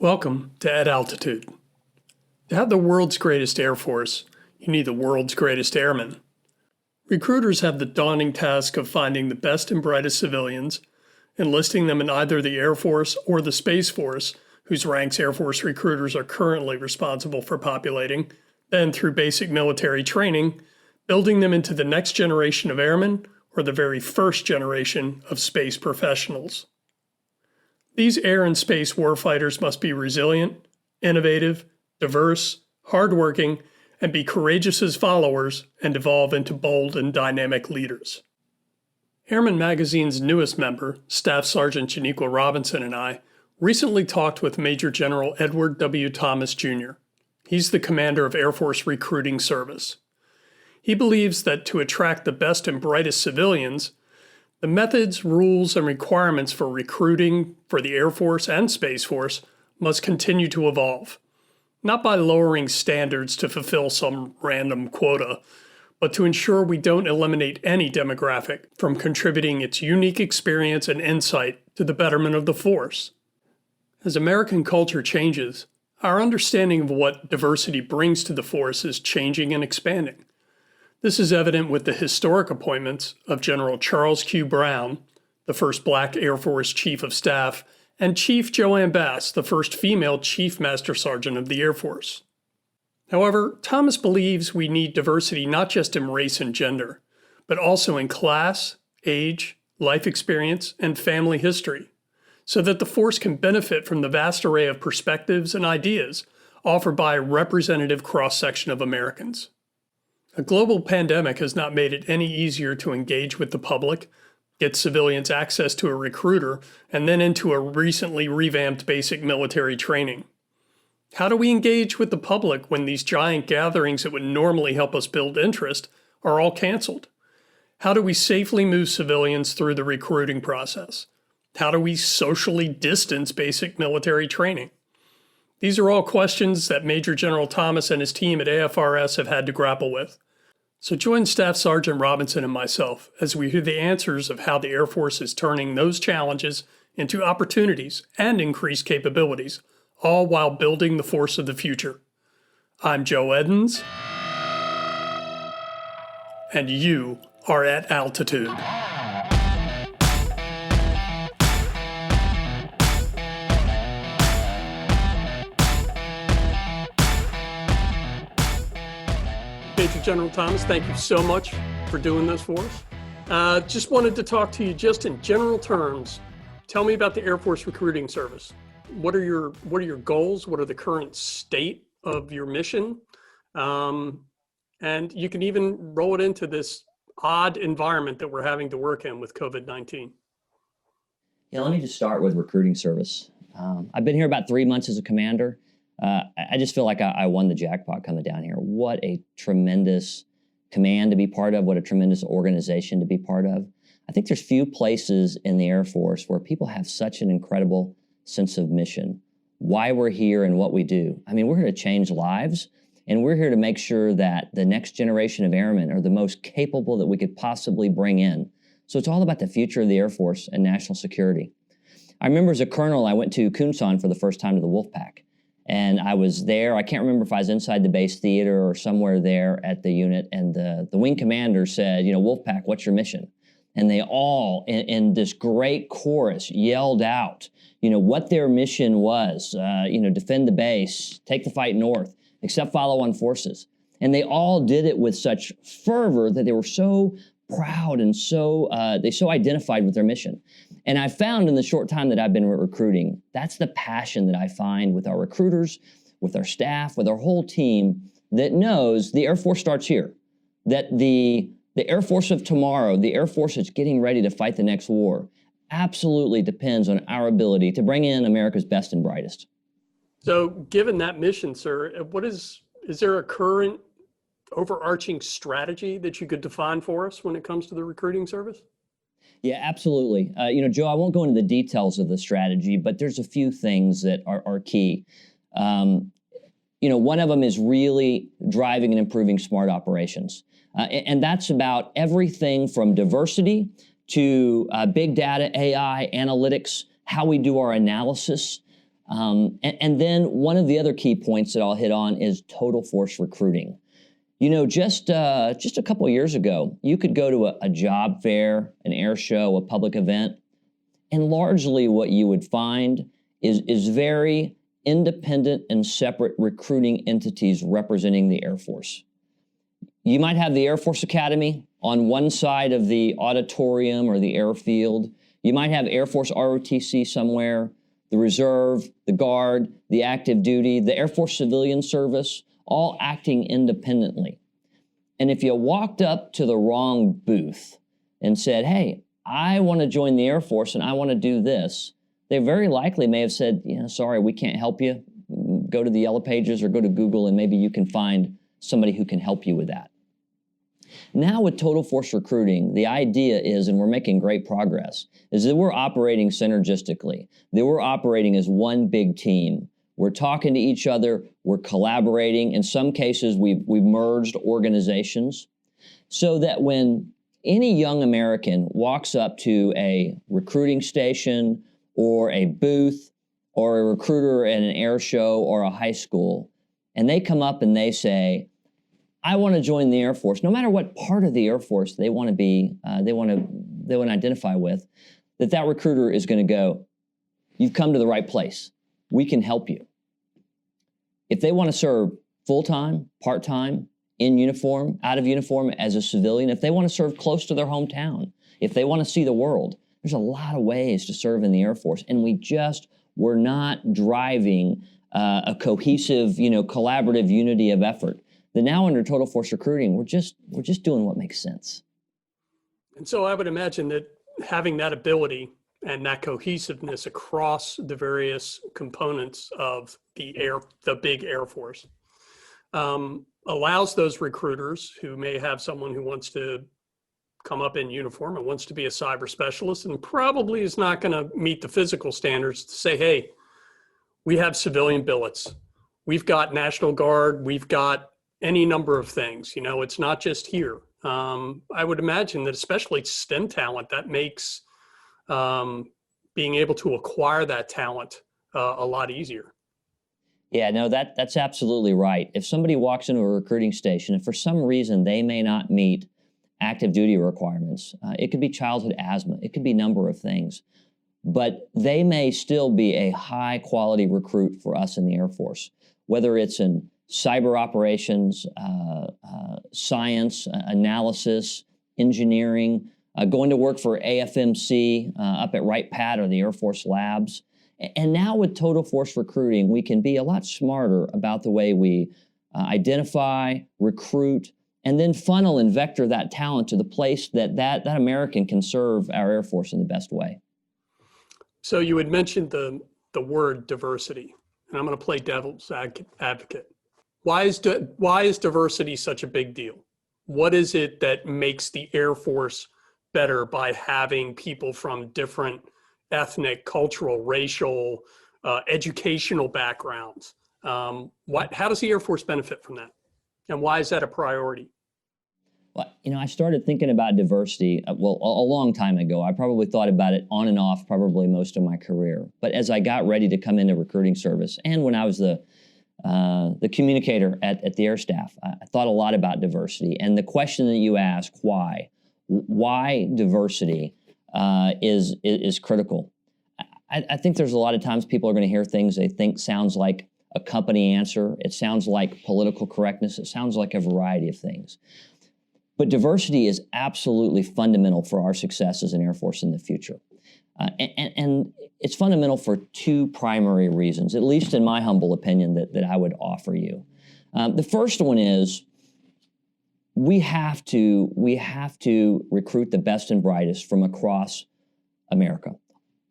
Welcome to At Altitude. To have the world's greatest Air Force, you need the world's greatest airmen. Recruiters have the daunting task of finding the best and brightest civilians, enlisting them in either the Air Force or the Space Force, whose ranks Air Force recruiters are currently responsible for populating, then through basic military training, building them into the next generation of airmen or the very first generation of space professionals. These air and space warfighters must be resilient, innovative, diverse, hardworking, and be courageous as followers and evolve into bold and dynamic leaders. Airman Magazine's newest member, Staff Sergeant Janiqua Robinson, and I recently talked with Major General Edward W. Thomas, Jr. He's the commander of Air Force Recruiting Service. He believes that to attract the best and brightest civilians, the methods, rules, and requirements for recruiting for the Air Force and Space Force must continue to evolve, not by lowering standards to fulfill some random quota, but to ensure we don't eliminate any demographic from contributing its unique experience and insight to the betterment of the force. As American culture changes, our understanding of what diversity brings to the force is changing and expanding. This is evident with the historic appointments of General Charles Q. Brown, the first Black Air Force Chief of Staff, and Chief Joanne Bass, the first female Chief Master Sergeant of the Air Force. However, Thomas believes we need diversity not just in race and gender, but also in class, age, life experience, and family history, so that the force can benefit from the vast array of perspectives and ideas offered by a representative cross-section of Americans. A global pandemic has not made it any easier to engage with the public, get civilians access to a recruiter, and then into a recently revamped basic military training. How do we engage with the public when these giant gatherings that would normally help us build interest are all canceled? How do we safely move civilians through the recruiting process? How do we socially distance basic military training? These are all questions that Major General Thomas and his team at AFRS have had to grapple with. So join Staff Sergeant Robinson and myself as we hear the answers of how the Air Force is turning those challenges into opportunities and increased capabilities, all while building the force of the future. I'm Joe Edens, and you are at Altitude. Major General Thomas, thank you so much for doing this for us. Just wanted to talk to you just in general terms. Tell me about the Air Force Recruiting Service. What are your goals? What are the current state of your mission? And you can even roll it into this odd environment that we're having to work in with COVID-19. Yeah, let me just start with recruiting service. I've been here about 3 months as a commander. I just feel like I won the jackpot coming down here. What a tremendous command to be part of, what a tremendous organization to be part of. I think there's few places in the Air Force where people have such an incredible sense of mission, why we're here and what we do. I mean, we're here to change lives, and we're here to make sure that the next generation of airmen are the most capable that we could possibly bring in. So it's all about the future of the Air Force and national security. I remember as a colonel, I went to Kunsan for the first time to the Wolfpack. And I was there, I can't remember if I was inside the base theater or somewhere there at the unit, and the wing commander said, Wolfpack, what's your mission? And they all, in this great chorus, yelled out, what their mission was, defend the base, take the fight north, accept follow-on forces. And they all did it with such fervor that they were so proud and they so identified with their mission. And I found in the short time that I've been recruiting, that's the passion that I find with our recruiters, with our staff, with our whole team that knows the Air Force starts here, that the Air Force of tomorrow, the Air Force that's getting ready to fight the next war, absolutely depends on our ability to bring in America's best and brightest. So given that mission, sir, is there a current overarching strategy that you could define for us when it comes to the recruiting service? Yeah, absolutely. Joe, I won't go into the details of the strategy, but there's a few things that are key. One of them is really driving and improving smart operations. And that's about everything from diversity to big data, AI, analytics, how we do our analysis. And then one of the other key points that I'll hit on is total force recruiting. You know, just a couple of years ago, you could go to a job fair, an air show, a public event, and largely what you would find is very independent and separate recruiting entities representing the Air Force. You might have the Air Force Academy on one side of the auditorium or the airfield. You might have Air Force ROTC somewhere, the Reserve, the Guard, the Active Duty, the Air Force Civilian Service, all acting independently. And if you walked up to the wrong booth and said, hey, I want to join the Air Force and I want to do this, they very likely may have said, sorry, we can't help you. Go to the Yellow Pages or go to Google and maybe you can find somebody who can help you with that. Now with total force recruiting, the idea is, and we're making great progress, is that we're operating synergistically, that we're operating as one big team. We're talking to each other, we're collaborating. In some cases, we've merged organizations so that when any young American walks up to a recruiting station or a booth or a recruiter at an air show or a high school, and they come up and they say, I want to join the Air Force, no matter what part of the Air Force they want to be, they want to identify with, that recruiter is going to go, you've come to the right place. We can help you. If they want to serve full-time, part-time, in uniform, out of uniform as a civilian, if they want to serve close to their hometown, if they want to see the world, there's a lot of ways to serve in the Air Force, and we're not driving a cohesive, collaborative unity of effort. That now under total force recruiting, we're just doing what makes sense. And so I would imagine that having that ability and that cohesiveness across the various components of the big Air Force allows those recruiters who may have someone who wants to come up in uniform and wants to be a cyber specialist and probably is not going to meet the physical standards to say, hey, we have civilian billets. We've got National Guard. We've got any number of things. It's not just here. I would imagine that especially STEM talent, that makes being able to acquire that talent a lot easier. Yeah, no, that's absolutely right. If somebody walks into a recruiting station and for some reason they may not meet active duty requirements, it could be childhood asthma, it could be a number of things, but they may still be a high quality recruit for us in the Air Force, whether it's in cyber operations, science, analysis, engineering, going to work for AFMC up at Wright Pat or the Air Force Labs. And now with total force recruiting, we can be a lot smarter about the way we identify, recruit, and then funnel and vector that talent to the place that American can serve our Air Force in the best way. So you had mentioned the word diversity, and I'm going to play devil's advocate. Why is diversity such a big deal? What is it that makes the Air Force better by having people from different ethnic, cultural, racial, educational backgrounds? How does the Air Force benefit from that? And why is that a priority? Well, I started thinking about diversity, a long time ago. I probably thought about it on and off probably most of my career. But as I got ready to come into recruiting service, and when I was the communicator at the Air Staff, I thought a lot about diversity. And the question that you ask, why diversity is critical. I think there's a lot of times people are going to hear things they think sounds like a company answer. It sounds like political correctness. It sounds like a variety of things. But diversity is absolutely fundamental for our success as an Air Force in the future. And it's fundamental for two primary reasons, at least in my humble opinion, that I would offer you. The first one is we have to recruit the best and brightest from across America,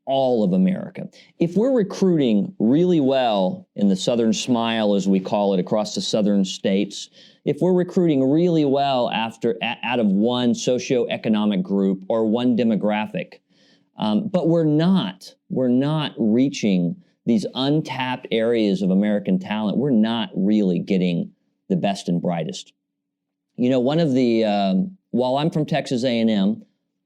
all of America. If we're recruiting really well in the Southern Smile, as we call it, across the southern states, if we're recruiting really well out of one socioeconomic group or one demographic, but we're not reaching these untapped areas of American talent, we're not really getting the best and brightest. One of the, while I'm from Texas A&M,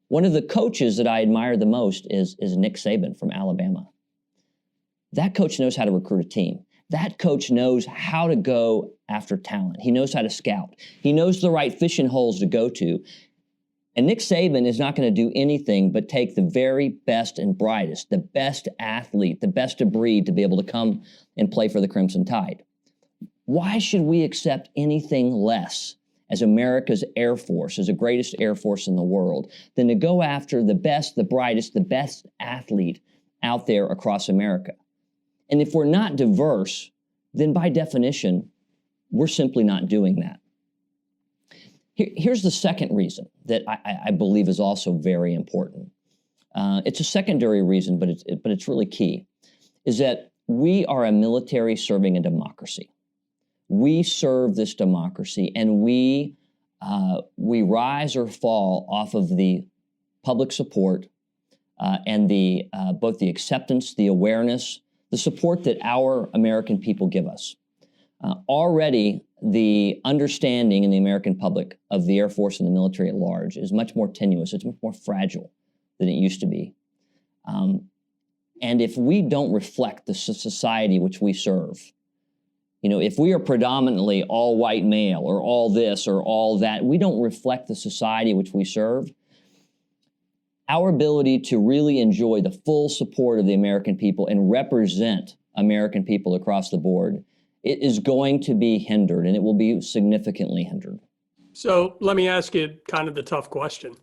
one of the coaches that I admire the most is Nick Saban from Alabama. that coach knows how to recruit a team. That coach knows how to go after talent. He knows how to scout. He knows the right fishing holes to go to. And Nick Saban is not going to do anything but take the very best and brightest, the best athlete, the best of breed to be able to come and play for the Crimson Tide. Why should we accept anything less as America's Air Force, as the greatest Air Force in the world, than to go after the best, the brightest, the best athlete out there across America? And if we're not diverse, then by definition, we're simply not doing that. Here's the second reason that I believe is also very important. It's a secondary reason, but it's really key, is that we are a military serving a democracy. We serve this democracy, and we rise or fall off of the public support and the both the acceptance, the awareness, the support that our American people give us. Already, the understanding in the American public of the Air Force and the military at large is much more tenuous. It's much more fragile than it used to be. And if we don't reflect the society which we serve, if we are predominantly all white male or all this or all that, we don't reflect the society which we serve, our ability to really enjoy the full support of the American people and represent American people across the board, it is going to be hindered, and it will be significantly hindered. So let me ask you kind of the tough question.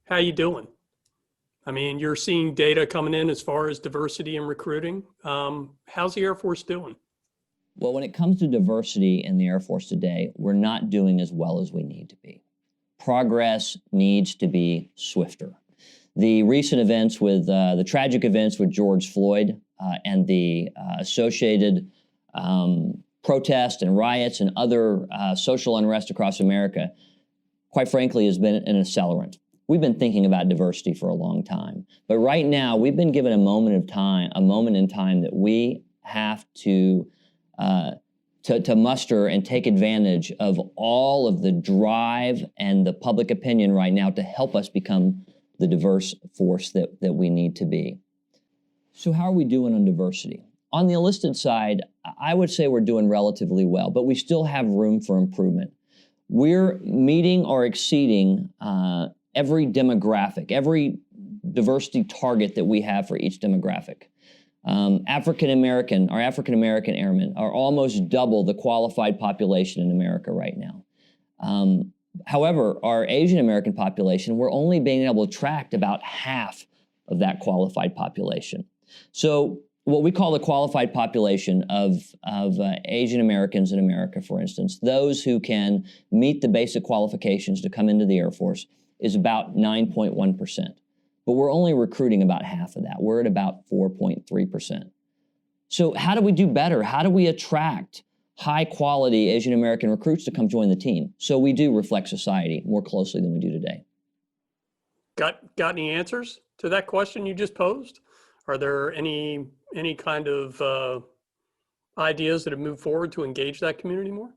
How you doing? I mean, you're seeing data coming in as far as diversity and recruiting. How's the Air Force doing? Well, when it comes to diversity in the Air Force today, we're not doing as well as we need to be. Progress needs to be swifter. The recent events with the tragic events with George Floyd and the associated protests and riots and other social unrest across America, quite frankly, has been an accelerant. We've been thinking about diversity for a long time, but right now we've been given a moment in time that we have to muster and take advantage of all of the drive and the public opinion right now to help us become the diverse force that we need to be. So how are we doing on diversity? On the enlisted side, I would say we're doing relatively well, but we still have room for improvement. We're meeting or exceeding every demographic, every diversity target that we have for each demographic. African American airmen are almost double the qualified population in America right now. However, our Asian American population, we're only being able to attract about half of that qualified population. So what we call the qualified population of Asian Americans in America, for instance, those who can meet the basic qualifications to come into the Air Force, is about 9.1%. But we're only recruiting about half of that. We're at about 4.3%. So how do we do better? How do we attract high-quality Asian American recruits to come join the team? So we do reflect society more closely than we do today. Got any answers to that question you just posed? Are there any kind of ideas that have moved forward to engage that community more?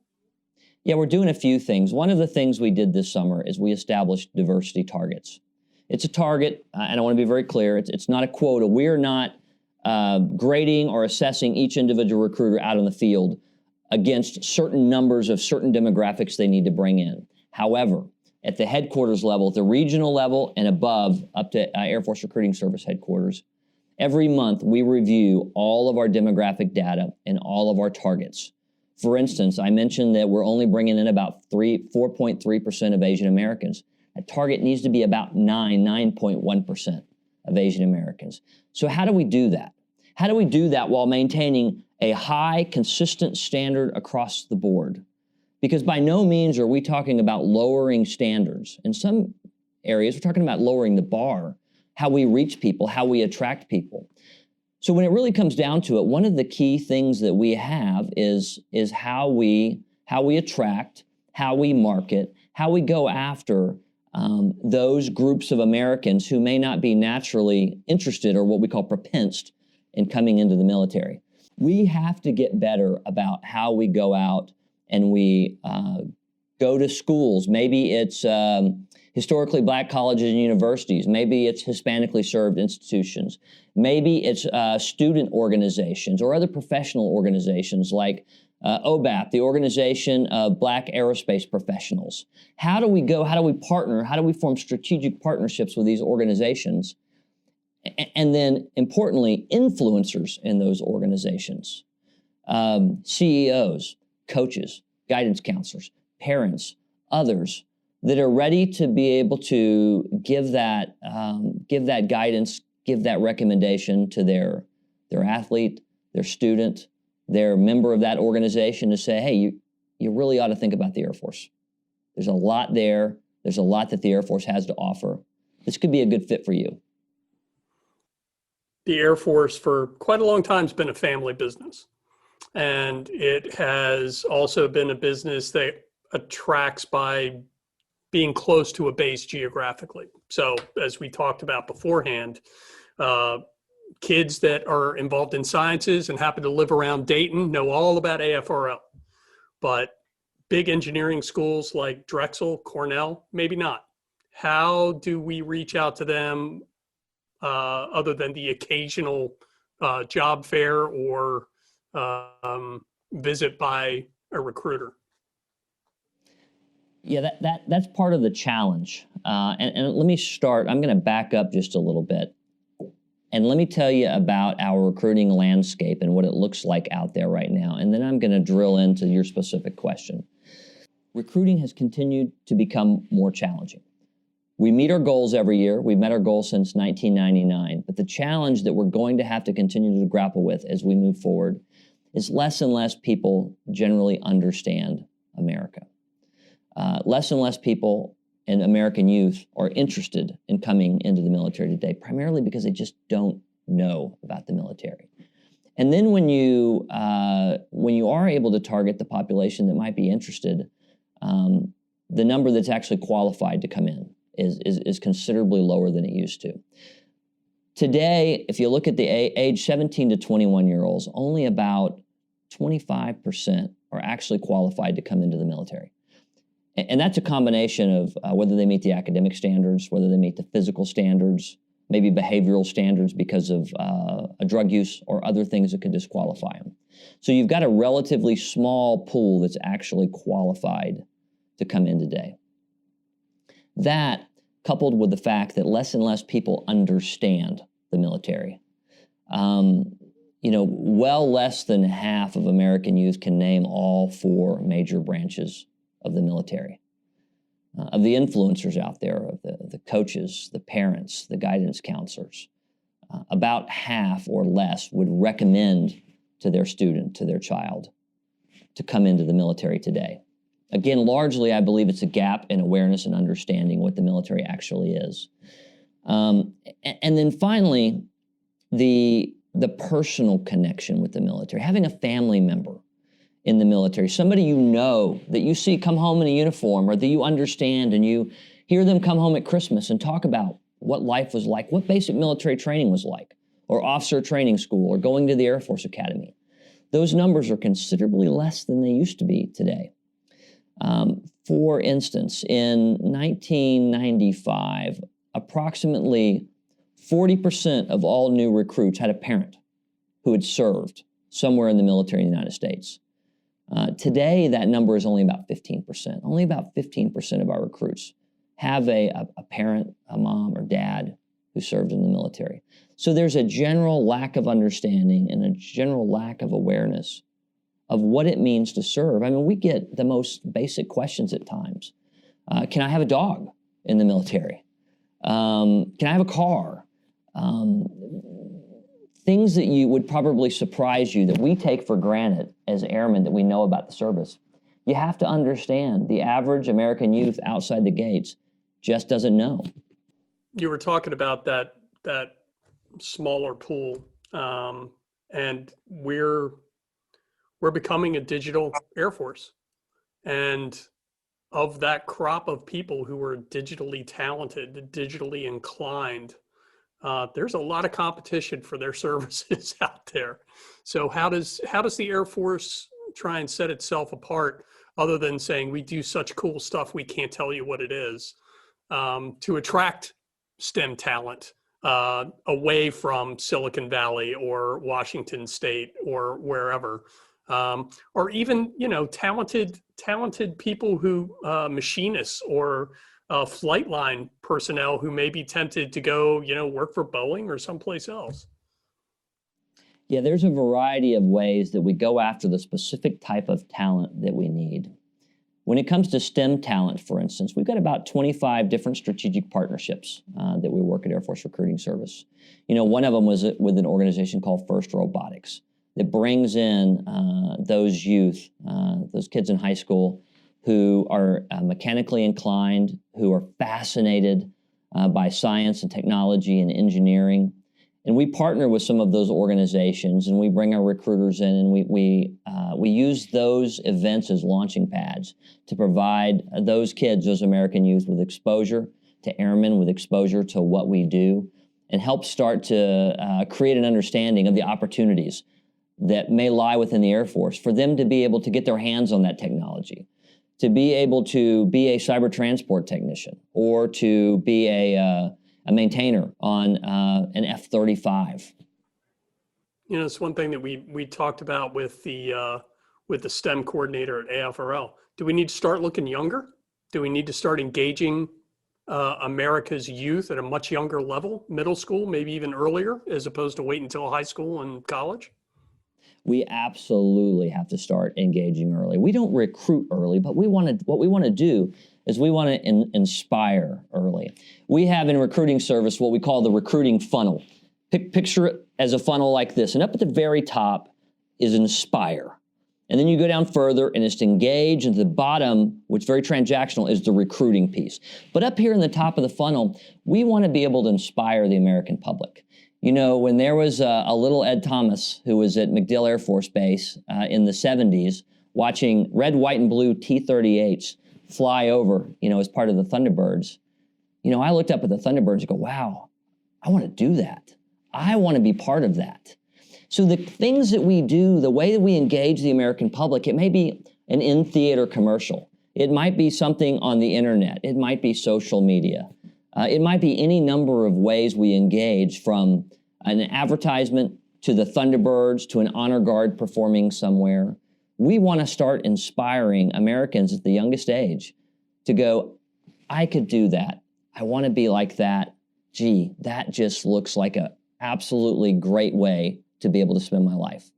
Yeah, we're doing a few things. One of the things we did this summer is we established diversity targets. It's a target, and I want to be very clear, it's not a quota. We're not grading or assessing each individual recruiter out on the field against certain numbers of certain demographics they need to bring in. However, at the headquarters level, at the regional level and above, up to Air Force Recruiting Service headquarters, every month we review all of our demographic data and all of our targets. For instance, I mentioned that we're only bringing in about 4.3% of Asian Americans. That target needs to be about 9.1% of Asian Americans. So how do we do that? How do we do that while maintaining a high, consistent standard across the board? Because by no means are we talking about lowering standards. In some areas, we're talking about lowering the bar, how we reach people, how we attract people. So when it really comes down to it, one of the key things that we have is how we attract, how we market, how we go after those groups of Americans who may not be naturally interested or what we call propensed in coming into the military. We have to get better about how we go out and we go to schools. Maybe it's historically Black colleges and universities. Maybe it's Hispanically served institutions. Maybe it's student organizations or other professional organizations like OBAP, the Organization of Black Aerospace Professionals. How do we go? How do we partner? How do we form strategic partnerships with these organizations? And then, importantly, influencers in those organizations, CEOs, coaches, guidance counselors, parents, others that are ready to be able to give that guidance, give that recommendation to their athlete, their student, their member of that organization to say, hey, you really ought to think about the Air Force. There's a lot there. There's a lot that the Air Force has to offer. This could be a good fit for you. The Air Force for quite a long time has been a family business. And it has also been a business that attracts by being close to a base geographically. So as we talked about beforehand, kids that are involved in sciences and happen to live around Dayton know all about AFRL. But big engineering schools like Drexel, Cornell, maybe not. How do we reach out to them other than the occasional job fair or visit by a recruiter? Yeah, that's part of the challenge. And let me start. I'm going to back up just a little bit. And let me tell you about our recruiting landscape and what it looks like out there right now. And then I'm going to drill into your specific question. Recruiting has continued to become more challenging. We meet our goals every year. We've met our goals since 1999. But the challenge that we're going to have to continue to grapple with as we move forward is less and less people generally understand America. Less and less people and American youth are interested in coming into the military today, primarily because they just don't know about the military. And then when you are able to target the population that might be interested, the number that's actually qualified to come in is considerably lower than it used to. Today, if you look at the age 17 to 21-year-olds, only about 25% are actually qualified to come into the military. And that's a combination of whether they meet the academic standards, whether they meet the physical standards, maybe behavioral standards because of a drug use or other things that could disqualify them. So you've got a relatively small pool that's actually qualified to come in today. That, coupled with the fact that less and less people understand the military. Well less than half of American youth can name all four major branches of the military. Of the influencers out there, of the coaches, the parents, the guidance counselors, about half or less would recommend to their student, to their child, to come into the military today. Again, largely, I believe it's a gap in awareness and understanding what the military actually is. And then finally, the personal connection with the military, having a family member in the military, somebody you know that you see come home in a uniform or that you understand, and you hear them come home at Christmas and talk about what life was like, what basic military training was like, or officer training school, or going to the Air Force Academy. Those numbers are considerably less than they used to be today. For instance, in 1995, approximately 40% of all new recruits had a parent who had served somewhere in the military in the United States. Today, that number is only about 15%. Only about 15% of our recruits have a parent, a mom or dad who served in the military. So there's a general lack of understanding and a general lack of awareness of what it means to serve. I mean, we get the most basic questions at times. Can I have a dog in the military? Can I have a car? Things that you would probably surprise you that we take for granted as airmen that we know about the service. You have to understand the average American youth outside the gates just doesn't know. You were talking about that smaller pool, and we're becoming a digital Air Force. And of that crop of people who are digitally talented, digitally inclined, there's a lot of competition for their services out there. So how does the Air Force try and set itself apart, other than saying we do such cool stuff we can't tell you what it is? to attract STEM talent away from Silicon Valley or Washington State or wherever, or even talented people who machinists or flight line personnel who may be tempted to go work for Boeing or someplace else. Yeah, there's a variety of ways that we go after the specific type of talent that we need. When it comes to STEM talent, for instance, we've got about 25 different strategic partnerships that we work at Air Force Recruiting Service. One of them was with an organization called FIRST Robotics that brings in those youth, those kids in high school who are mechanically inclined, who are fascinated by science and technology and engineering. And we partner with some of those organizations, and we bring our recruiters in, and we use those events as launching pads to provide those kids, those American youth, with exposure to airmen, with exposure to what we do, and help start to create an understanding of the opportunities that may lie within the Air Force for them to be able to get their hands on that technology, to be able to be a cyber transport technician, or to be a maintainer on an F-35. It's one thing that we talked about with the STEM coordinator at AFRL. Do we need to start looking younger? Do we need to start engaging America's youth at a much younger level, middle school, maybe even earlier, as opposed to waiting until high school and college? We absolutely have to start engaging early. We don't recruit early, but what we want to do is we want to inspire early. We have in recruiting service what we call the recruiting funnel. Picture it as a funnel like this, and up at the very top is inspire. And then you go down further and it's engage, and at the bottom, which is very transactional, is the recruiting piece. But up here in the top of the funnel, we want to be able to inspire the American public. When there was a little Ed Thomas who was at MacDill Air Force Base in the 70s watching red, white, and blue T-38s fly over, as part of the Thunderbirds, I looked up at the Thunderbirds and go, wow, I want to do that. I want to be part of that. So the things that we do, the way that we engage the American public, it may be an in-theater commercial. It might be something on the internet. It might be social media. It might be any number of ways we engage, from an advertisement to the Thunderbirds to an honor guard performing somewhere. We want to start inspiring Americans at the youngest age to go, I could do that. I want to be like that. Gee, that just looks like an absolutely great way to be able to spend my life.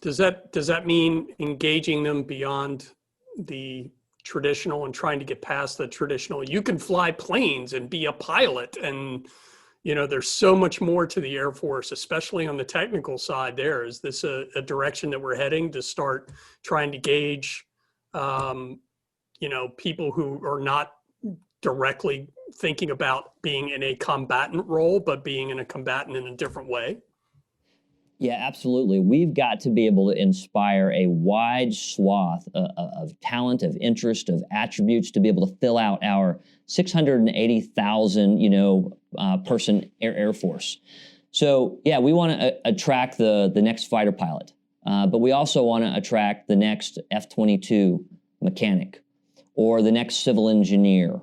Does that mean engaging them beyond the traditional and trying to get past the traditional? You can fly planes and be a pilot, and there's so much more to the Air Force, especially on the technical side. There is this a direction that we're heading to start trying to gauge people who are not directly thinking about being in a combatant role, but being in a combatant in a different way? Yeah, absolutely. We've got to be able to inspire a wide swath of talent, of interest, of attributes to be able to fill out our 680,000, person Air Force. So yeah, we want to attract the next fighter pilot, but we also want to attract the next F-22 mechanic, or the next civil engineer,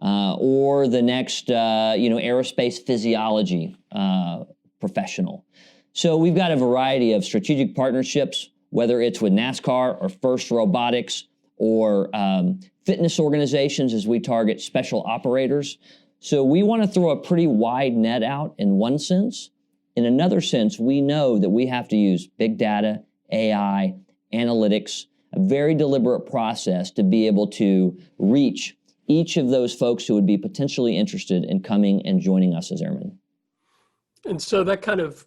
or the next aerospace physiology professional. So we've got a variety of strategic partnerships, whether it's with NASCAR or FIRST Robotics or fitness organizations as we target special operators. So we want to throw a pretty wide net out in one sense. In another sense, we know that we have to use big data, AI, analytics, a very deliberate process to be able to reach each of those folks who would be potentially interested in coming and joining us as airmen. And so that kind of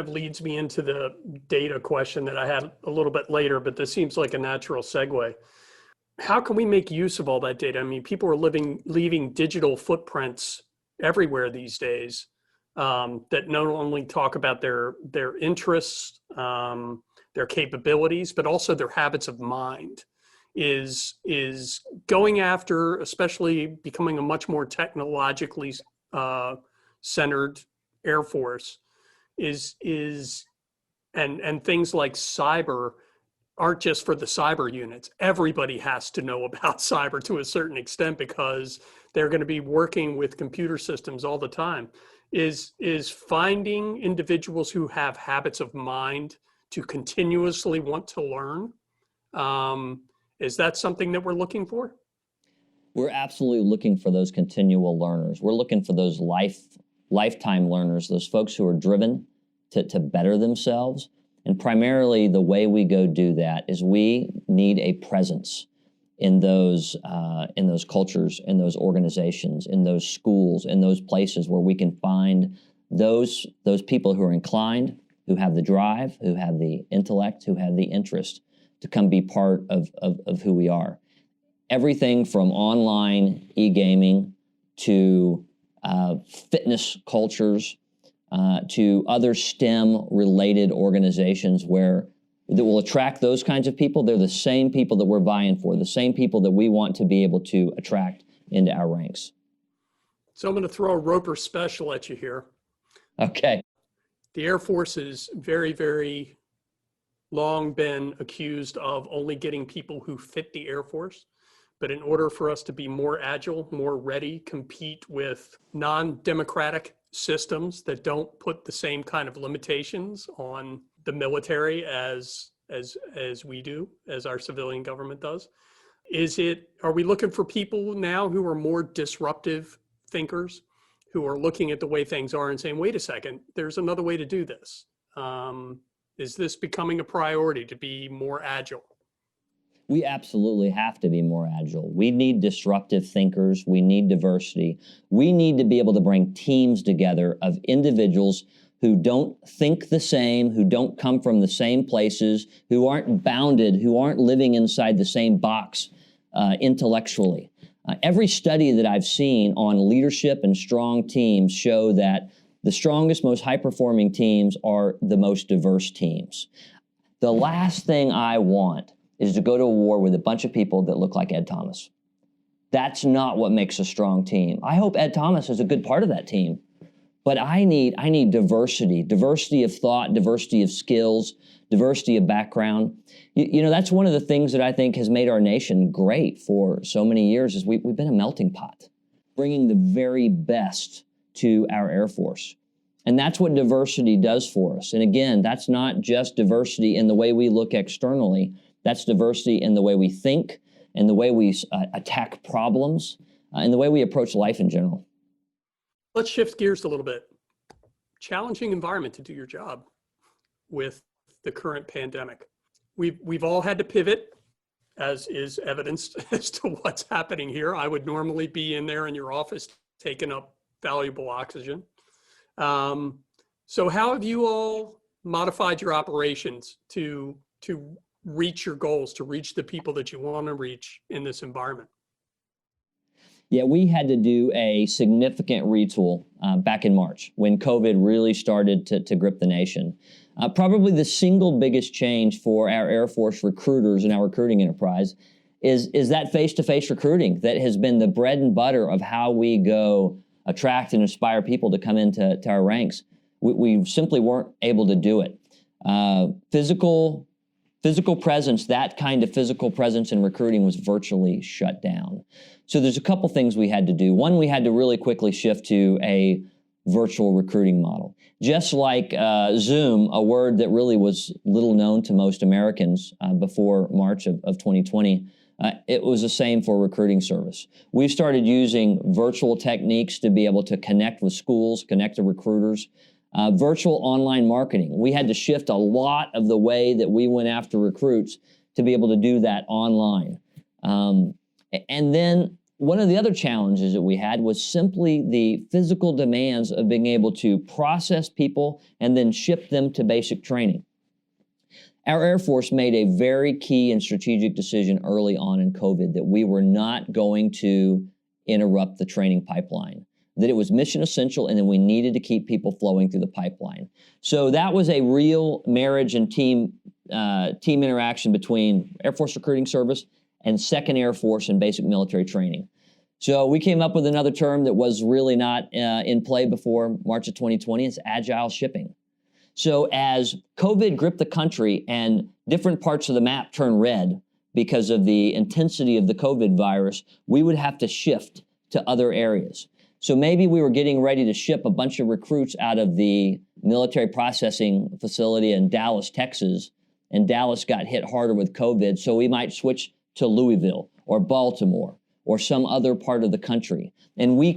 leads me into the data question that I had a little bit later, but this seems like a natural segue. How can we make use of all that data? I mean, people are leaving digital footprints everywhere these days that not only talk about their interests, their capabilities, but also their habits of mind. Is going after, especially becoming a much more technologically centered Air Force, and things like cyber aren't just for the cyber units. Everybody has to know about cyber to a certain extent, because They're going to be working with computer systems all the time. Is finding individuals who have habits of mind to continuously want to learn. Is that something that we're looking for? We're absolutely looking for those continual learners. We're looking for those lifetime learners, those folks who are driven to better themselves. And primarily the way we go do that is we need a presence in those cultures, in those organizations, in those schools, in those places where we can find those people who are inclined, who have the drive, who have the intellect, who have the interest to come be part of who we are. Everything from online e-gaming to fitness cultures to other STEM-related organizations that will attract those kinds of people. They're the same people that we're vying for, the same people that we want to be able to attract into our ranks. So I'm going to throw a Roper special at you here. Okay. The Air Force has very, very long been accused of only getting people who fit the Air Force. But in order for us to be more agile, more ready, compete with non-democratic systems that don't put the same kind of limitations on the military as we do, as our civilian government does, are we looking for people now who are more disruptive thinkers, who are looking at the way things are and saying, wait a second, there's another way to do this? Is this becoming a priority to be more agile? We absolutely have to be more agile. We need disruptive thinkers. We need diversity. We need to be able to bring teams together of individuals who don't think the same, who don't come from the same places, who aren't bounded, who aren't living inside the same box intellectually. Every study that I've seen on leadership and strong teams show that the strongest, most high-performing teams are the most diverse teams. The last thing I want is to go to war with a bunch of people that look like Ed Thomas. That's not what makes a strong team. I hope Ed Thomas is a good part of that team, but I need diversity of thought, diversity of skills, diversity of background. You know, that's one of the things that I think has made our nation great for so many years is we've been a melting pot, bringing the very best to our Air Force. And that's what diversity does for us. And again, that's not just diversity in the way we look externally. That's diversity in the way we think, in the way we attack problems, and the way we approach life in general. Let's shift gears a little bit. Challenging environment to do your job with the current pandemic. We've all had to pivot, as is evidenced as to what's happening here. I would normally be in there in your office taking up valuable oxygen. So how have you all modified your operations to reach your goals, to reach the people that you want to reach in this environment? Yeah, we had to do a significant retool back in March when COVID really started to grip the nation. Probably the single biggest change for our Air Force recruiters and our recruiting enterprise is that face-to-face recruiting that has been the bread and butter of how we go attract and inspire people to come into our ranks. We simply weren't able to do it. Physical presence, that kind of physical presence in recruiting was virtually shut down. So there's a couple things we had to do. One, we had to really quickly shift to a virtual recruiting model. Just like Zoom, a word that really was little known to most Americans before March of 2020, it was the same for recruiting service. We started using virtual techniques to be able to connect with schools, connect to recruiters. Virtual online marketing. We had to shift a lot of the way that we went after recruits to be able to do that online. And then one of the other challenges that we had was simply the physical demands of being able to process people and then ship them to basic training. Our Air Force made a very key and strategic decision early on in COVID that we were not going to interrupt the training pipeline, that it was mission essential and that we needed to keep people flowing through the pipeline. So that was a real marriage and team interaction between Air Force Recruiting Service and 2nd Air Force and basic military training. So we came up with another term that was really not in play before March of 2020. It's agile shipping. So as COVID gripped the country and different parts of the map turned red because of the intensity of the COVID virus, we would have to shift to other areas. So maybe we were getting ready to ship a bunch of recruits out of the military processing facility in Dallas, Texas, and Dallas got hit harder with COVID, so we might switch to Louisville or Baltimore or some other part of the country. And we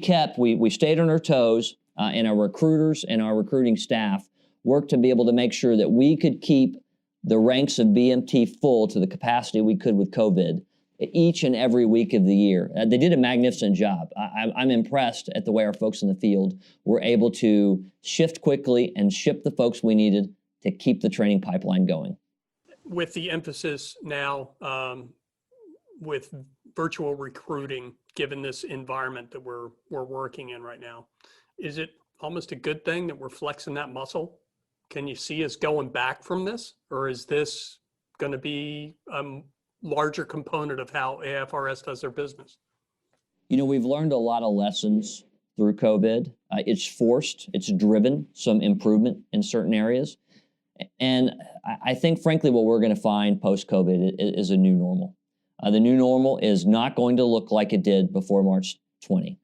stayed on our toes, and our recruiters and our recruiting staff worked to be able to make sure that we could keep the ranks of BMT full to the capacity we could with COVID each and every week of the year. They did a magnificent job. I'm impressed at the way our folks in the field were able to shift quickly and ship the folks we needed to keep the training pipeline going. With the emphasis now with virtual recruiting, given this environment that we're working in right now, is it almost a good thing that we're flexing that muscle? Can you see us going back from this, or is this going to be a larger component of how AFRS does their business? You know, we've learned a lot of lessons through COVID. It's driven some improvement in certain areas. And I think, frankly, what we're going to find post-COVID is a new normal. The new normal is not going to look like it did before March 20.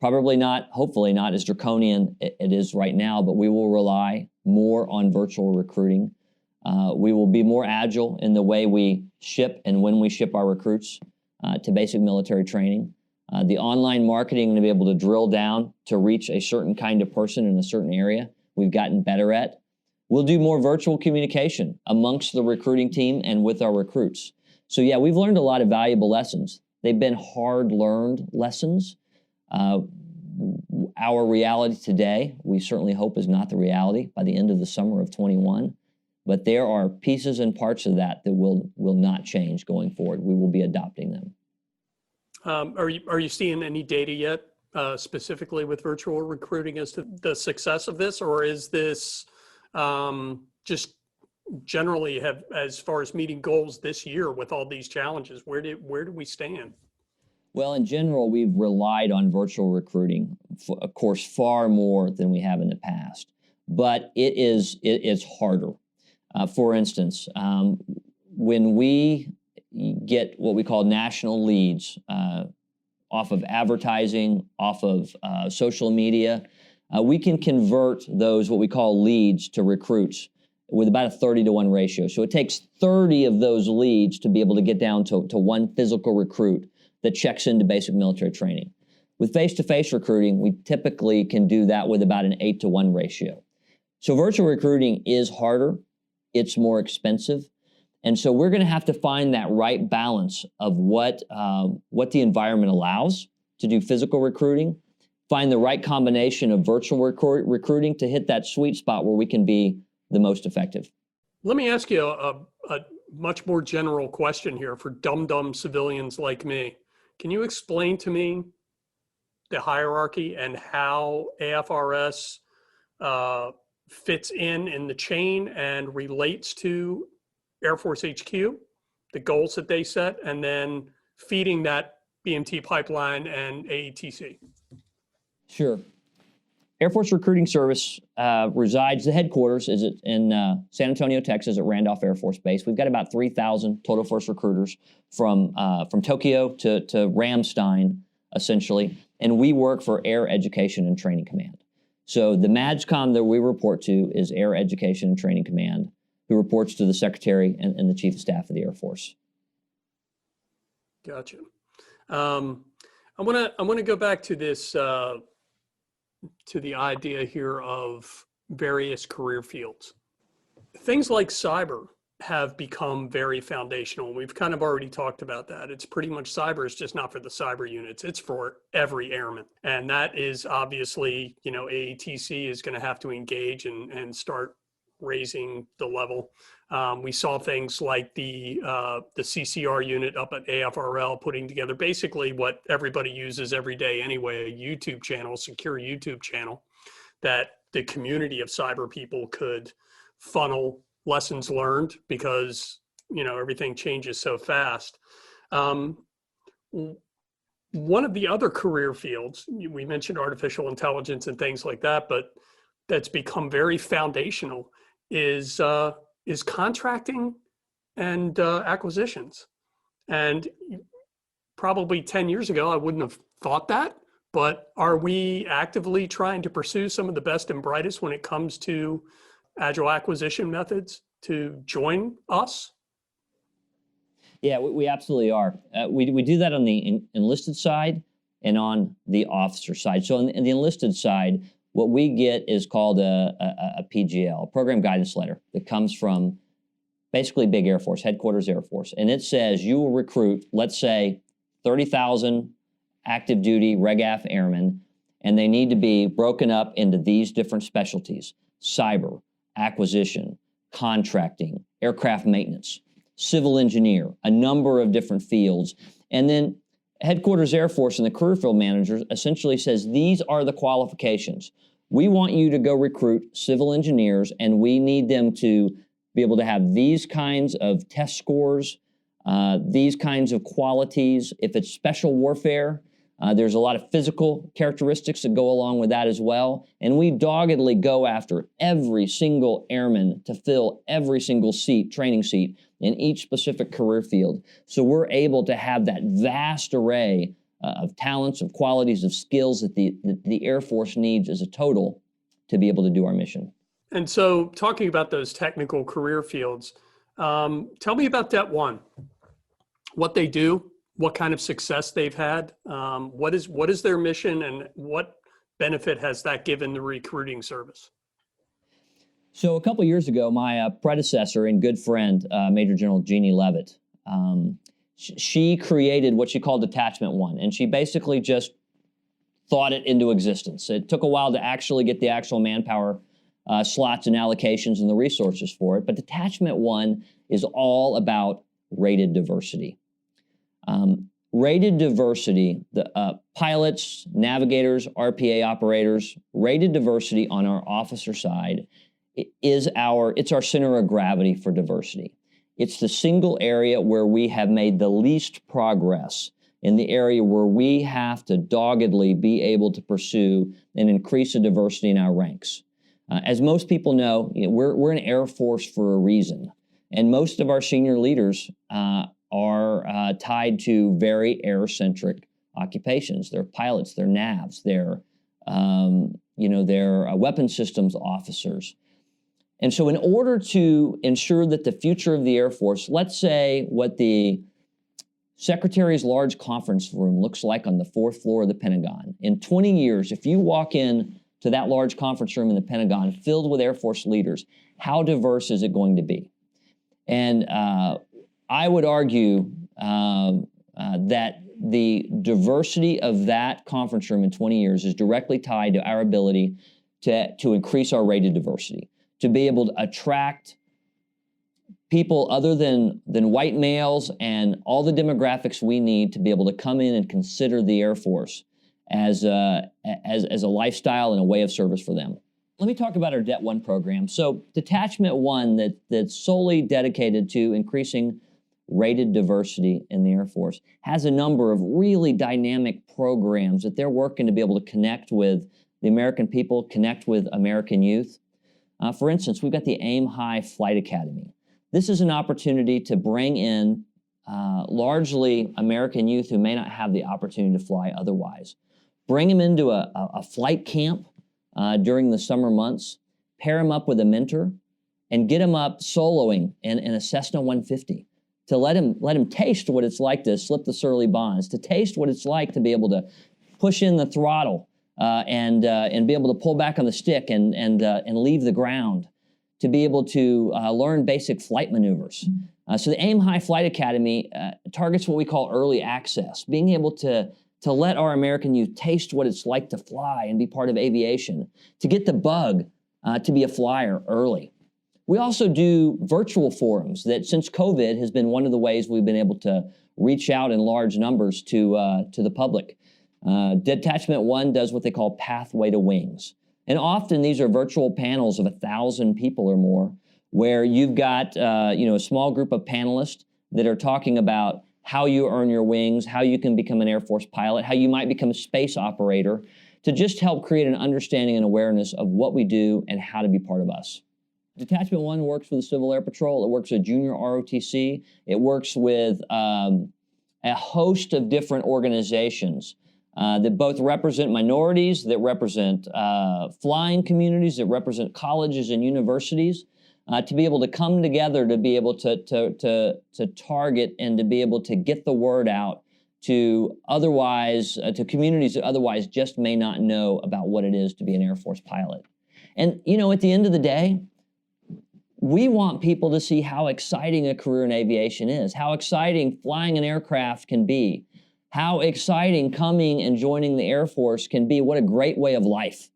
Probably not, hopefully not as draconian it is right now, but we will rely more on virtual recruiting. We will be more agile in the way we ship and when we ship our recruits to basic military training. The online marketing, to be able to drill down to reach a certain kind of person in a certain area, we've gotten better at. We'll do more virtual communication amongst the recruiting team and with our recruits. So yeah, we've learned a lot of valuable lessons. They've been hard-learned lessons. Our reality today, we certainly hope, is not the reality by the end of the summer of 21. But there are pieces and parts of that will not change going forward. We will be adopting them. Are you seeing any data yet, specifically with virtual recruiting, as to the success of this, or is this just generally as far as meeting goals this year with all these challenges? Where do we stand? Well, in general, we've relied on virtual recruiting, of course, far more than we have in the past. But it's harder. For instance, when we get what we call national leads off of advertising, off of social media, we can convert those what we call leads to recruits with about a 30-to-1 ratio. So it takes 30 of those leads to be able to get down to one physical recruit that checks into basic military training. With face-to-face recruiting, we typically can do that with about an 8-to-1 ratio. So virtual recruiting is harder. It's more expensive. And so we're going to have to find that right balance of what the environment allows to do physical recruiting, find the right combination of virtual recruiting to hit that sweet spot where we can be the most effective. Let me ask you a much more general question here for dumb civilians like me. Can you explain to me the hierarchy and how AFRS fits in the chain and relates to Air Force HQ, the goals that they set, and then feeding that BMT pipeline and AETC? Sure. Air Force Recruiting Service resides, the headquarters is in San Antonio, Texas at Randolph Air Force Base. We've got about 3,000 total force recruiters from Tokyo to Ramstein, essentially, and we work for Air Education and Training Command. So the MADSCOM that we report to is Air Education and Training Command, who reports to the Secretary and the Chief of Staff of the Air Force. Gotcha. I want to go back to this, to the idea here of various career fields. Things like cyber have become very foundational. We've kind of already talked about that. It's pretty much cyber is just not for the cyber units. It's for every airman. And that is obviously, AETC is going to have to engage and start raising the level. We saw things like the CCR unit up at AFRL putting together basically what everybody uses every day anyway, a YouTube channel, secure YouTube channel that the community of cyber people could funnel lessons learned because, everything changes so fast. One of the other career fields, we mentioned artificial intelligence and things like that, but that's become very foundational is contracting and acquisitions. And probably 10 years ago, I wouldn't have thought that, but are we actively trying to pursue some of the best and brightest when it comes to agile acquisition methods to join us? Yeah, we absolutely are. We do that on the enlisted side and on the officer side. So in the enlisted side, what we get is called a PGL, a program guidance letter, that comes from basically big Air Force, headquarters Air Force. And it says you will recruit, let's say, 30,000 active duty RegAF airmen, and they need to be broken up into these different specialties: cyber, acquisition, contracting, aircraft maintenance, civil engineer, a number of different fields. And then headquarters Air Force and the career field manager essentially says, these are the qualifications. We want you to go recruit civil engineers, and we need them to be able to have these kinds of test scores, these kinds of qualities. If it's special warfare, there's a lot of physical characteristics that go along with that as well. And we doggedly go after every single airman to fill every single seat, training seat, in each specific career field. So we're able to have that vast array of talents, of qualities, of skills that the Air Force needs as a total to be able to do our mission. And so talking about those technical career fields, tell me about Det 1, what they do, what kind of success they've had, what is their mission, and what benefit has that given the recruiting service? So a couple of years ago, my predecessor and good friend, Major General Jeannie Leavitt, she created what she called Detachment 1, and she basically just thought it into existence. It took a while to actually get the actual manpower slots and allocations and the resources for it, but Detachment 1 is all about rated diversity. Rated diversity, the pilots, navigators, RPA operators, rated diversity on our officer side it's our center of gravity for diversity. It's the single area where we have made the least progress, in the area where we have to doggedly be able to pursue and increase the diversity in our ranks. As most people know, we're an Air Force for a reason, and most of our senior leaders are tied to very air-centric occupations. They're pilots, they're navs, they're weapons systems officers. And so in order to ensure that the future of the Air Force, let's say what the Secretary's large conference room looks like on the 4th floor of the Pentagon. In 20 years, if you walk in to that large conference room in the Pentagon filled with Air Force leaders, how diverse is it going to be? And I would argue that the diversity of that conference room in 20 years is directly tied to our ability to increase our rated diversity, to be able to attract people other than white males and all the demographics we need to be able to come in and consider the Air Force as a lifestyle and a way of service for them. Let me talk about our Det 1 program. So Detachment 1 that's solely dedicated to increasing rated diversity in the Air Force has a number of really dynamic programs that they're working to be able to connect with the American people, connect with American youth. For instance, we've got the Aim High Flight Academy. This is an opportunity to bring in largely American youth who may not have the opportunity to fly otherwise. Bring them into a flight camp during the summer months, pair them up with a mentor, and get them up soloing in a Cessna 150 to let them taste what it's like to slip the surly bonds, to taste what it's like to be able to push in the throttle and be able to pull back on the stick and leave the ground, to be able to learn basic flight maneuvers. So the Aim High Flight Academy targets what we call early access, being able to let our American youth taste what it's like to fly and be part of aviation, to get the bug to be a flyer early. We also do virtual forums that, since COVID, has been one of the ways we've been able to reach out in large numbers to the public. Detachment 1 does what they call Pathway to Wings. And often these are virtual panels of 1,000 people or more, where you've got a small group of panelists that are talking about how you earn your wings, how you can become an Air Force pilot, how you might become a space operator, to just help create an understanding and awareness of what we do and how to be part of us. Detachment 1 works with the Civil Air Patrol. It works with Junior ROTC. It works with a host of different organizations that both represent minorities, that represent flying communities, that represent colleges and universities, to be able to come together, to be able to target and to be able to get the word out to to communities that otherwise just may not know about what it is to be an Air Force pilot. And, at the end of the day, we want people to see how exciting a career in aviation is, how exciting flying an aircraft can be, how exciting coming and joining the Air Force can be, what a great way of life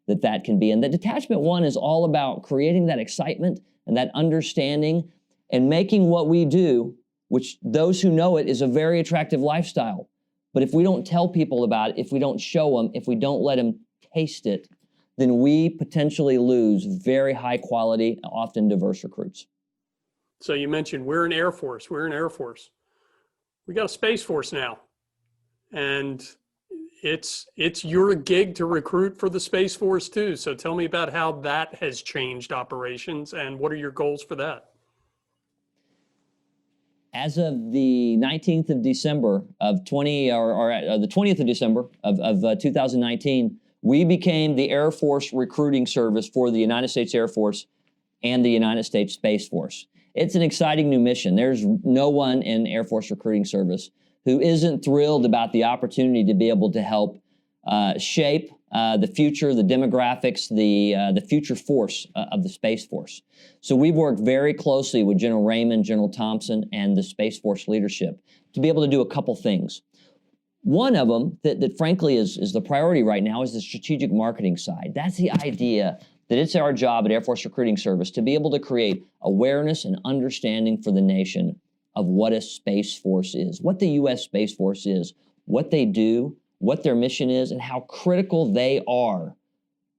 that can be. And the Detachment 1 is all about creating that excitement and that understanding and making what we do, which those who know it is a very attractive lifestyle. But if we don't tell people about it, if we don't show them, if we don't let them taste it, then we potentially lose very high quality, often diverse recruits. So you mentioned we're an Air Force. We got a Space Force now. And it's your gig to recruit for the Space Force too. So tell me about how that has changed operations and what are your goals for that? As of the 19th of December of the 20th of December of 2019, we became the Air Force recruiting service for the United States Air Force and the United States Space Force. It's an exciting new mission. There's no one in Air Force recruiting service who isn't thrilled about the opportunity to be able to help shape the future, the demographics, the future force of the Space Force. So we've worked very closely with General Raymond, General Thompson, and the Space Force leadership to be able to do a couple things. One of them that frankly is the priority right now is the strategic marketing side. That's the idea that it's our job at Air Force Recruiting Service to be able to create awareness and understanding for the nation of what a Space Force is, what the U.S. Space Force is, what they do, what their mission is, and how critical they are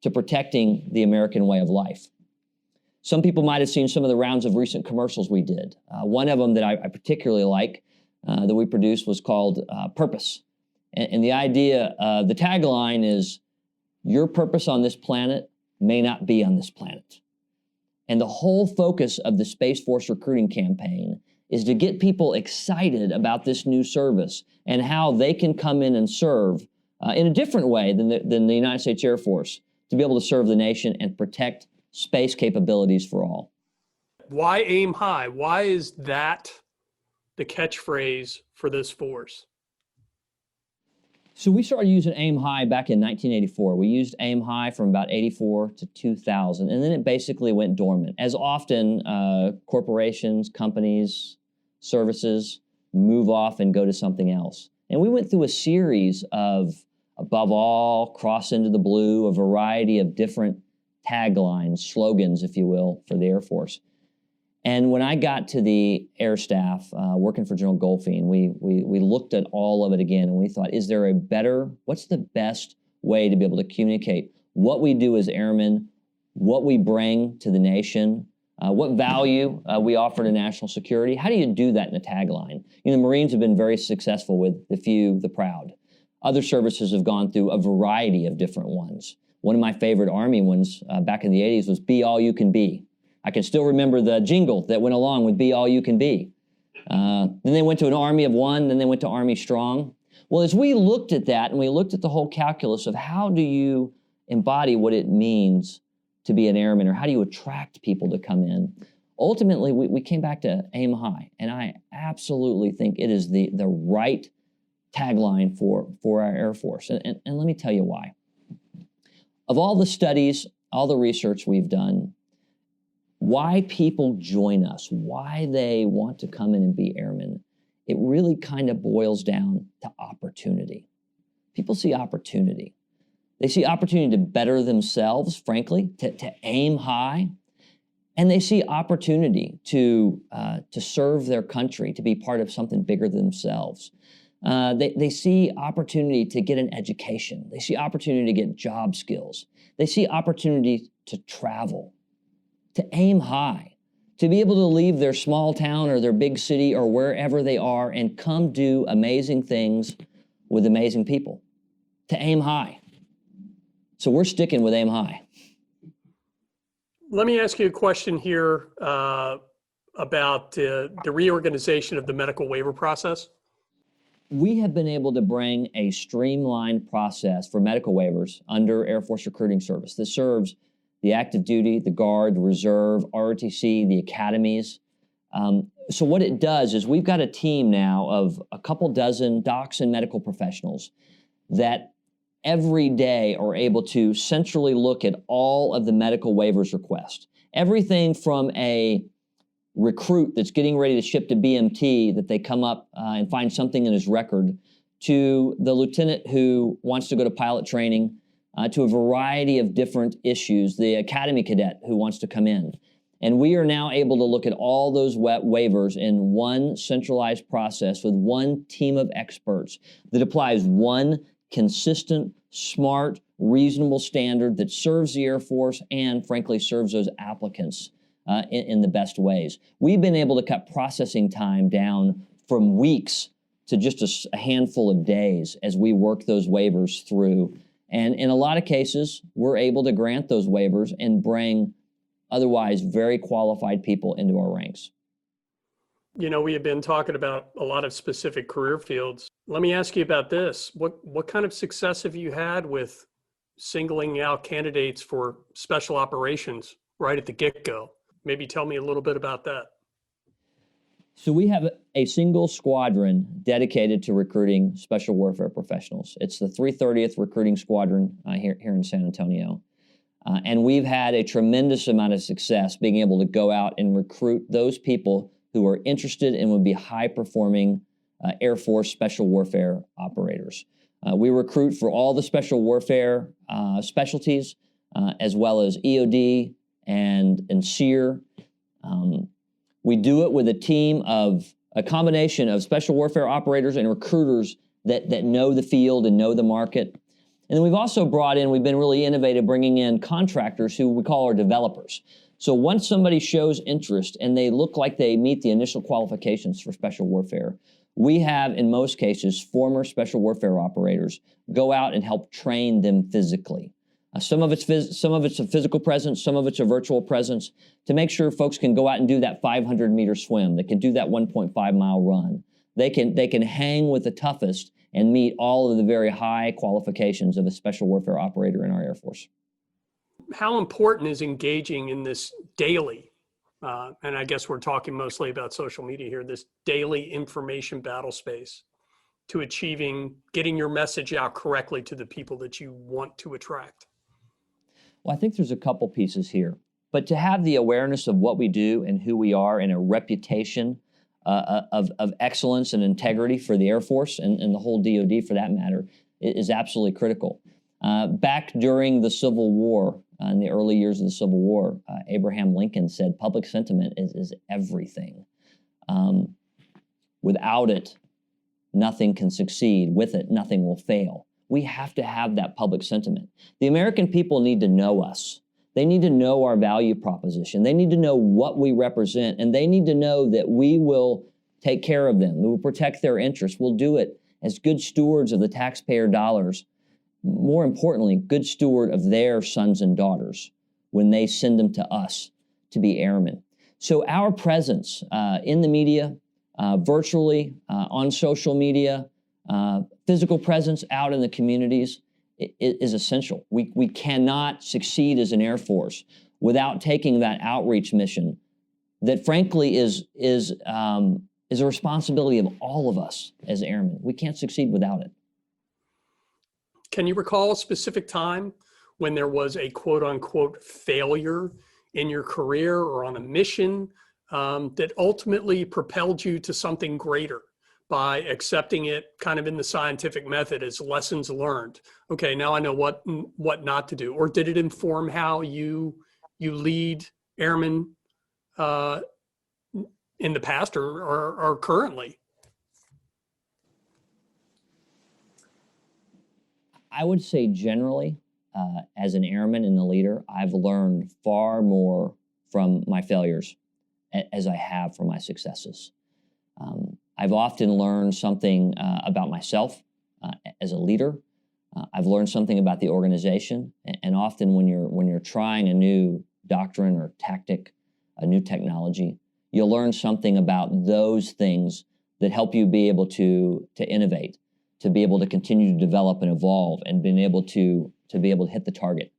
to protecting the American way of life. Some people might have seen some of the rounds of recent commercials we did. One of them that I particularly like that we produced was called Purpose. And the idea, the tagline is, your purpose on this planet may not be on this planet. And the whole focus of the Space Force recruiting campaign is to get people excited about this new service and how they can come in and serve in a different way than the United States Air Force to be able to serve the nation and protect space capabilities for all. Why aim high? Why is that the catchphrase for this force? So we started using AIM High back in 1984. We used AIM High from about 84 to 2000, and then it basically went dormant. As often, corporations, companies, services move off and go to something else. And we went through a series of, above all, cross into the blue, a variety of different taglines, slogans, if you will, for the Air Force. And when I got to the Air Staff, working for General Goldfein, we looked at all of it again and we thought, what's the best way to be able to communicate what we do as airmen, what we bring to the nation, what value we offer to national security? How do you do that in a tagline? The Marines have been very successful with the few, the proud. Other services have gone through a variety of different ones. One of my favorite Army ones back in the 80s was Be All You Can Be. I can still remember the jingle that went along with Be All You Can Be. Then they went to an Army of One, then they went to Army Strong. Well, as we looked at that and we looked at the whole calculus of how do you embody what it means to be an airman or how do you attract people to come in, ultimately we came back to AIM High. And I absolutely think it is the right tagline for our Air Force. And let me tell you why. Of all the studies, all the research we've done, why people join us, why they want to come in and be airmen, it really kind of boils down to opportunity. People see opportunity. They see opportunity to better themselves, frankly, to aim high, and they see opportunity to serve their country, to be part of something bigger than themselves. They see opportunity to get an education. They see opportunity to get job skills. They see opportunity to travel, to aim high, to be able to leave their small town or their big city or wherever they are and come do amazing things with amazing people, to aim high. So we're sticking with AIM High. Let me ask you a question here about the reorganization of the medical waiver process. we have been able to bring a streamlined process for medical waivers under Air Force Recruiting Service that serves the active duty, the Guard, the Reserve, ROTC, the academies. So what it does is we've got a team now of a couple dozen docs and medical professionals that every day are able to centrally look at all of the medical waivers requests. Everything from a recruit that's getting ready to ship to BMT that they come up and find something in his record, to the lieutenant who wants to go to pilot training, to a variety of different issues, the academy cadet who wants to come in. And we are now able to look at all those waivers in one centralized process with one team of experts that applies one consistent, smart, reasonable standard that serves the Air Force and, frankly, serves those applicants in the best ways. We've been able to cut processing time down from weeks to just a handful of days as we work those waivers through. And in a lot of cases, we're able to grant those waivers and bring otherwise very qualified people into our ranks. You know, we have been talking about a lot of specific career fields. Let me ask you about this. What kind of success have you had with singling out candidates for special operations right at the get-go? Maybe tell me a little bit about that. So we have a single squadron dedicated to recruiting special warfare professionals. It's the 330th Recruiting Squadron here in San Antonio. And we've had a tremendous amount of success being able to go out and recruit those people who are interested and would be high-performing Air Force special warfare operators. We recruit for all the special warfare specialties, as well as EOD and SEER. We do it with a combination of special warfare operators and recruiters that know the field and know the market. And then we've been really innovative bringing in contractors who we call our developers. So once somebody shows interest and they look like they meet the initial qualifications for special warfare, we have, in most cases, former special warfare operators go out and help train them physically. Some of it's a physical presence, some of it's a virtual presence, to make sure folks can go out and do that 500-meter swim. They can do that 1.5-mile run. They can hang with the toughest and meet all of the very high qualifications of a special warfare operator in our Air Force. How important is engaging in this daily, and I guess we're talking mostly about social media here, this daily information battle space to getting your message out correctly to the people that you want to attract? Well, I think there's a couple pieces here. But to have the awareness of what we do and who we are and a reputation of excellence and integrity for the Air Force and the whole DoD for that matter is absolutely critical. Back during the Civil War, in the early years of the Civil War, Abraham Lincoln said public sentiment is everything. Without it, nothing can succeed. With it, nothing will fail. We have to have that public sentiment. The American people need to know us. They need to know our value proposition. They need to know what we represent, and they need to know that we will take care of them. We will protect their interests. We'll do it as good stewards of the taxpayer dollars. More importantly, good steward of their sons and daughters when they send them to us to be airmen. So our presence in the media, virtually, on social media, physical presence out in the communities is essential. We cannot succeed as an Air Force without taking that outreach mission that frankly is a responsibility of all of us as airmen. We can't succeed without it. Can you recall a specific time when there was a quote unquote failure in your career or on a mission that ultimately propelled you to something greater by accepting it kind of in the scientific method as lessons learned? Okay, now I know what not to do. Or did it inform how you lead airmen in the past or currently? I would say generally, as an airman and a leader, I've learned far more from my failures as I have from my successes. I've often learned something about myself as a leader. I've learned something about the organization, and often when you're trying a new doctrine or tactic, a new technology, you'll learn something about those things that help you be able to innovate, to be able to continue to develop and evolve, and being able to be able to hit the target.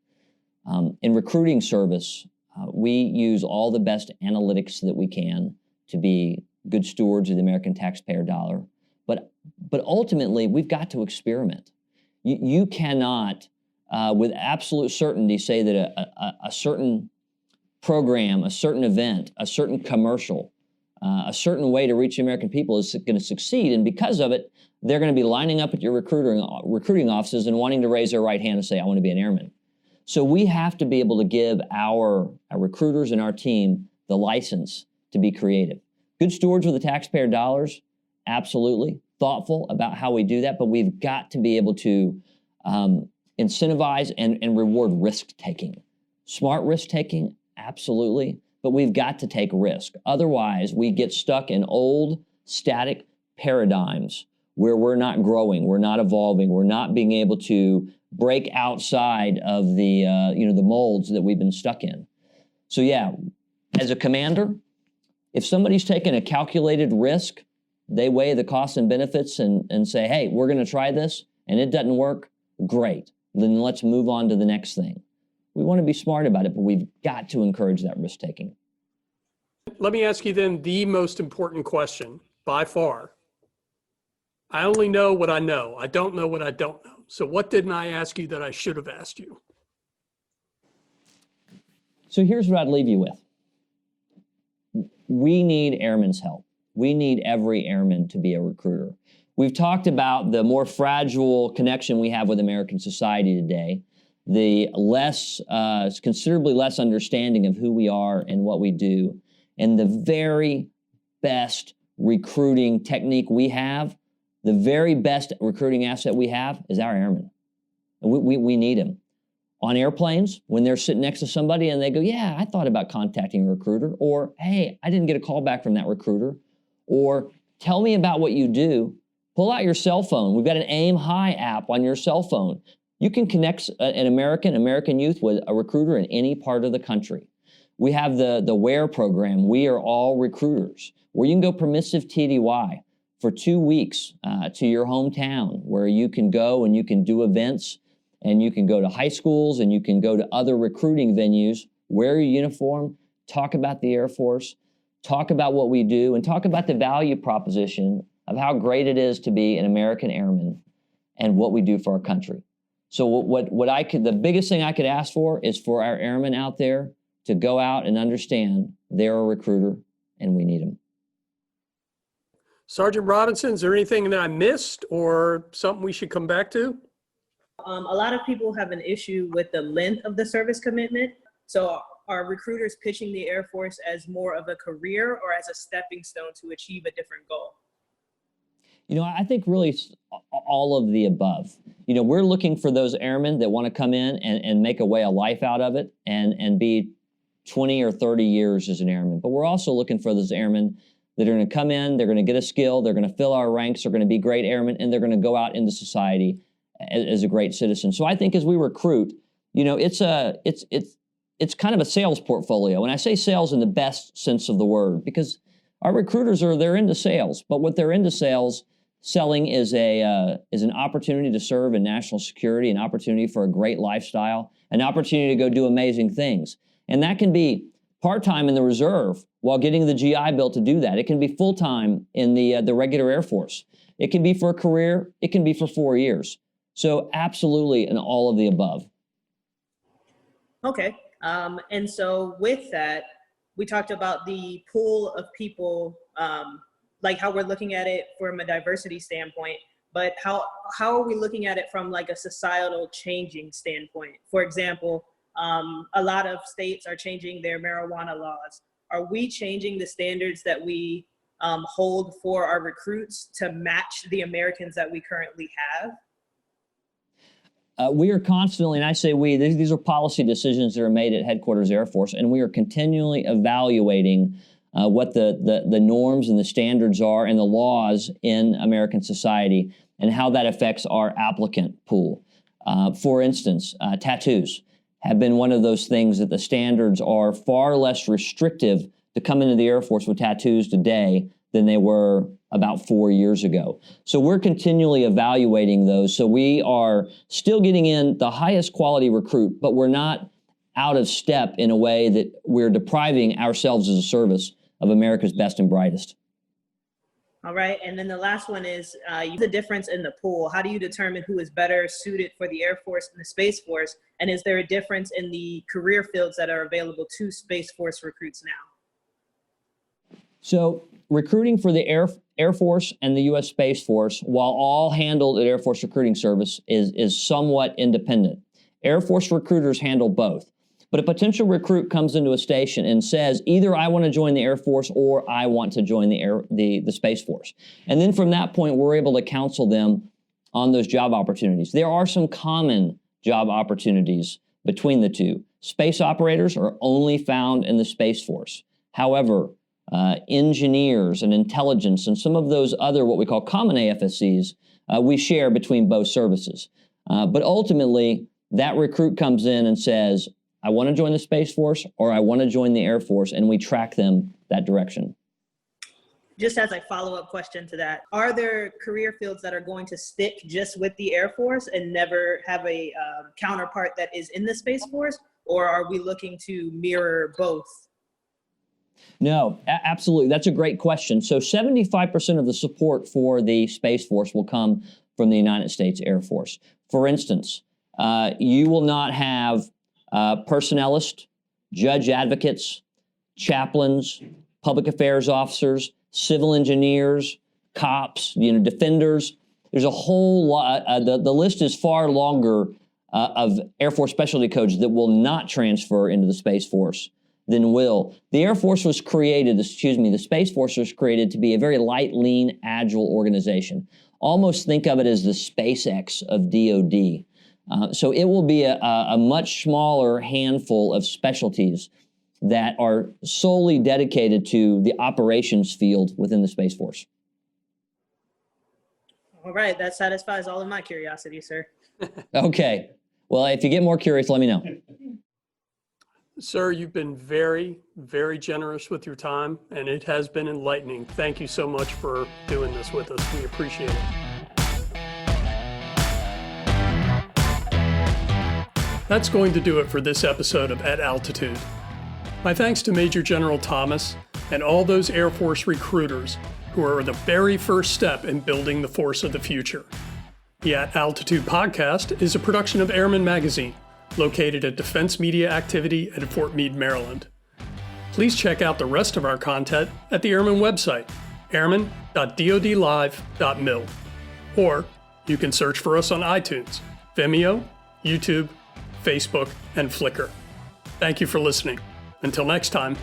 In recruiting service, we use all the best analytics that we can to be good stewards of the American taxpayer dollar. But ultimately, we've got to experiment. You cannot, with absolute certainty, say that a certain program, a certain event, a certain commercial, a certain way to reach the American people is going to succeed. And because of it, they're going to be lining up at your recruiting offices and wanting to raise their right hand and say, I want to be an airman. So we have to be able to give our recruiters and our team the license to be creative. Good stewards with the taxpayer dollars, absolutely. Thoughtful about how we do that, but we've got to be able to incentivize and reward risk-taking. Smart risk-taking, absolutely, but we've got to take risk. Otherwise, we get stuck in old, static paradigms where we're not growing, we're not evolving, we're not being able to break outside of the the molds that we've been stuck in. So yeah, as a commander, if somebody's taking a calculated risk, they weigh the costs and benefits and say, hey, we're going to try this, and it doesn't work, great. Then let's move on to the next thing. We want to be smart about it, but we've got to encourage that risk-taking. Let me ask you then the most important question, by far. I only know what I know. I don't know what I don't know. So what didn't I ask you that I should have asked you? So here's what I'd leave you with. We need airmen's help. We need every airman to be a recruiter. We've talked about the more fragile connection we have with American society today, the considerably less understanding of who we are and what we do, and the very best recruiting technique we have, the very best recruiting asset we have is our airmen. And we need them. On airplanes, when they're sitting next to somebody and they go, yeah, I thought about contacting a recruiter, or hey, I didn't get a call back from that recruiter, or tell me about what you do. Pull out your cell phone. We've got an Aim High app on your cell phone. You can connect an American youth with a recruiter in any part of the country. We have the WARE program, We Are All Recruiters, where you can go permissive TDY for 2 weeks to your hometown, where you can go and you can do events, and you can go to high schools and you can go to other recruiting venues, wear your uniform, talk about the Air Force, talk about what we do, and talk about the value proposition of how great it is to be an American airman and what we do for our country. So the biggest thing I could ask for is for our airmen out there to go out and understand they're a recruiter and we need them. Sergeant Robinson, is there anything that I missed or something we should come back to? A lot of people have an issue with the length of the service commitment. So are recruiters pitching the Air Force as more of a career or as a stepping stone to achieve a different goal? You know, I think really all of the above. You know, we're looking for those airmen that want to come in and make a way of life out of it and be 20 or 30 years as an airman. But we're also looking for those airmen that are going to come in, they're going to get a skill, they're going to fill our ranks, they're going to be great airmen, and they're going to go out into society as a great citizen. So I think as we recruit, you know, it's kind of a sales portfolio. And I say sales in the best sense of the word, because our recruiters they're into sales, but what they're into selling is an opportunity to serve in national security, an opportunity for a great lifestyle, an opportunity to go do amazing things. And that can be part-time in the reserve while getting the GI Bill to do that. It can be full-time in the regular Air Force. It can be for a career. It can be for 4 years. So absolutely in all of the above. Okay. And so with that, we talked about the pool of people, like how we're looking at it from a diversity standpoint, but how are we looking at it from like a societal changing standpoint? For example, a lot of states are changing their marijuana laws. Are we changing the standards that we hold for our recruits to match the Americans that we currently have? We are constantly, and I say we, these are policy decisions that are made at Headquarters Air Force, and we are continually evaluating what the norms and the standards are and the laws in American society and how that affects our applicant pool. For instance, tattoos have been one of those things that the standards are far less restrictive to come into the Air Force with tattoos today than they were about 4 years ago. So we're continually evaluating those. So we are still getting in the highest quality recruit, but we're not out of step in a way that we're depriving ourselves as a service of America's best and brightest. All right, and then the last one is the difference in the pool. How do you determine who is better suited for the Air Force and the Space Force? And is there a difference in the career fields that are available to Space Force recruits now? So recruiting for the Air Force and the U.S. Space Force, while all handled at Air Force Recruiting Service, is somewhat independent. Air Force recruiters handle both. But a potential recruit comes into a station and says, either I want to join the Air Force or I want to join the Space Force. And then from that point, we're able to counsel them on those job opportunities. There are some common job opportunities between the two. Space operators are only found in the Space Force. However, engineers and intelligence and some of those other what we call common AFSCs, we share between both services. But ultimately, that recruit comes in and says, I want to join the Space Force or I want to join the Air Force, and we track them that direction. Just as a follow-up question to that, are there career fields that are going to stick just with the Air Force and never have a counterpart that is in the Space Force, or are we looking to mirror both? No, absolutely. That's a great question. So 75% of the support for the Space Force will come from the United States Air Force. For instance, you will not have personnelists, judge advocates, chaplains, public affairs officers, civil engineers, cops, defenders. There's a whole lot. The list is far longer of Air Force specialty codes that will not transfer into the Space Force than will. The Air Force was created, the Space Force was created to be a very light, lean, agile organization. Almost think of it as the SpaceX of DoD. So it will be a much smaller handful of specialties that are solely dedicated to the operations field within the Space Force. All right, that satisfies all of my curiosity, sir. Okay. Well, if you get more curious, let me know. Sir, you've been very, very generous with your time, and it has been enlightening. Thank you so much for doing this with us. We appreciate it. That's going to do it for this episode of At Altitude. My thanks to Major General Thomas and all those Air Force recruiters who are the very first step in building the force of the future. The At Altitude podcast is a production of Airman Magazine, located at Defense Media Activity at Fort Meade, Maryland. Please check out the rest of our content at the Airman website, airman.dodlive.mil. Or you can search for us on iTunes, Vimeo, YouTube, Facebook, and Flickr. Thank you for listening. Until next time.